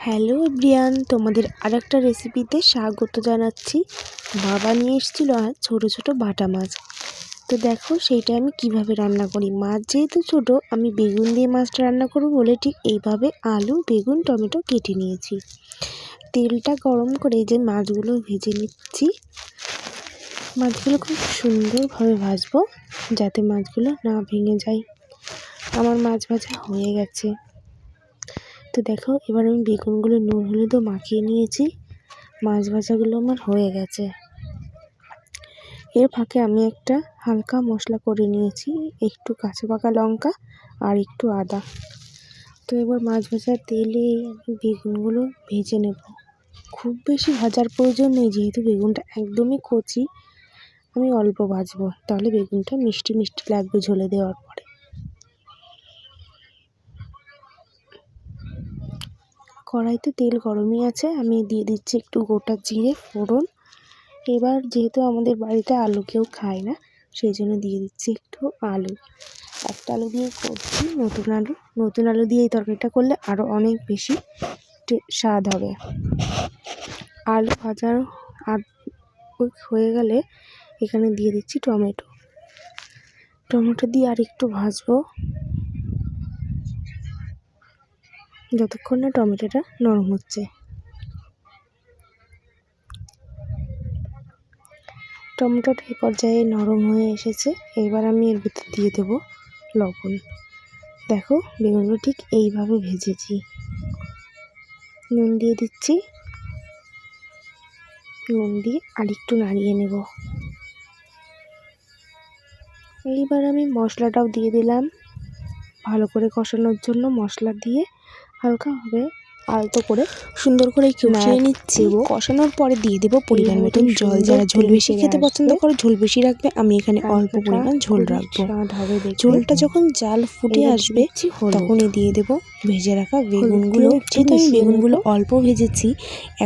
Hello everyone, তোমাদের আরেকটা রেসিপিতে স্বাগত জানাচ্ছি। বাবা নিয়ে এসেছিল আজ ছোটো ছোটো বাটা মাছ। তো দেখো সেইটা আমি কিভাবে রান্না করি। মাছ যেহেতু ছোটো, আমি বেগুন দিয়ে মাছটা রান্না করবো বলে ঠিক এইভাবে আলু, বেগুন, টমেটো কেটে নিয়েছি। তেলটা গরম করে যে মাছগুলো ভেজে নিচ্ছি। মাছগুলো খুব সুন্দরভাবে ভাজবো যাতে মাছগুলো না ভেঙে যায়। আমার মাছ ভাজা হয়ে গেছে। তো দেখো এবার আমি বেগুনগুলো নুন হলুদও মাখিয়ে নিয়েছি। মাছ ভাজাগুলো আমার হয়ে গেছে। এর ফাঁকে আমি একটা হালকা মশলা করে নিয়েছি, একটু কাঁচা পাকা লঙ্কা আর একটু আদা। তো এবার মাছ ভাজার তেলে আমি বেগুনগুলো ভেজে নেব। খুব বেশি ভাজার প্রয়োজন নেই, যেহেতু বেগুনটা একদমই কচি। আমি অল্প ভাজবো, তাহলে বেগুনটা মিষ্টি মিষ্টি লাগবে ঝোলে দেওয়ার পরে। কড়াইতে তেল গরমই আছে, আমি দিয়ে দিচ্ছি একটু গোটা জিরে ফোড়ন। এবার যেহেতু আমাদের বাড়িতে আলু কেউ খায় না, সেই জন্য দিয়ে দিচ্ছি একটু আলু। একটা আলু দিয়ে করছি, নতুন আলু দিয়ে এই তরকারিটা করলে আরও অনেক বেশি স্বাদ হবে। আলু ভাজার হয়ে গেলে এখানে দিয়ে দিচ্ছি টমেটো দিয়ে আর একটু ভাজবো, যতক্ষণ না টমেটোটা নরম হচ্ছে। টমেটোটা এই পর্যায়ে নরম হয়ে এসেছে। এবার আমি এর ভিতর দিয়ে দেবো লবণ। দেখো বেগুনগুলো ঠিক এইভাবে ভেজেছি। নুন দিয়ে দিচ্ছি, নুন দিয়ে আর একটু নাড়িয়ে নেব। এইবার আমি মশলাটাও দিয়ে দিলাম ভালো করে কষানোর জন্য। মশলা দিয়ে হালকাভাবে আলতো করে সুন্দর করে কষিয়ে নিচ্ছি। কষানোর পরে দিয়ে দেবো পরিমাণ মতন জল। যারা ঝোল বেশি খেতে পছন্দ করে ঝোল বেশি রাখবে, আমি এখানে অল্প পরিমাণ ঝোল রাখবো। ঝোলটা যখন জাল ফুটে আসবে তখনই দিয়ে দেবো ভেজে রাখা বেগুনগুলো। যেহেতু আমি বেগুনগুলো অল্প ভেজেছি,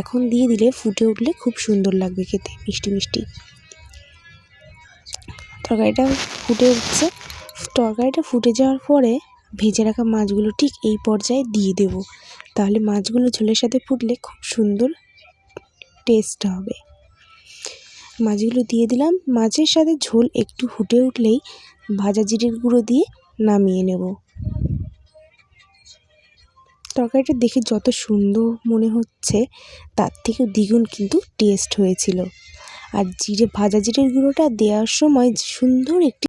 এখন দিয়ে দিলে ফুটে উঠলে খুব সুন্দর লাগবে খেতে, মিষ্টি মিষ্টি। তরকারিটা ফুটে উঠছে। তরকারিটা ফুটে যাওয়ার পরে ভেজে রাখা মাছগুলো ঠিক এই পর্যায়ে দিয়ে দেব। তাহলে মাছগুলো ঝোলের সাথে ফুটলে খুব সুন্দর টেস্ট হবে। মাছগুলো দিয়ে দিলাম। মাছের সাথে ঝোল একটু ফুটে উঠলেই ভাজা জিরের গুঁড়ো দিয়ে নামিয়ে নেব। তরকারিটা দেখে যত সুন্দর মনে হচ্ছে, তার থেকে দ্বিগুণ কিন্তু টেস্ট হয়েছিল। আর ভাজা জিরের গুঁড়োটা দেওয়ার সময় সুন্দর একটি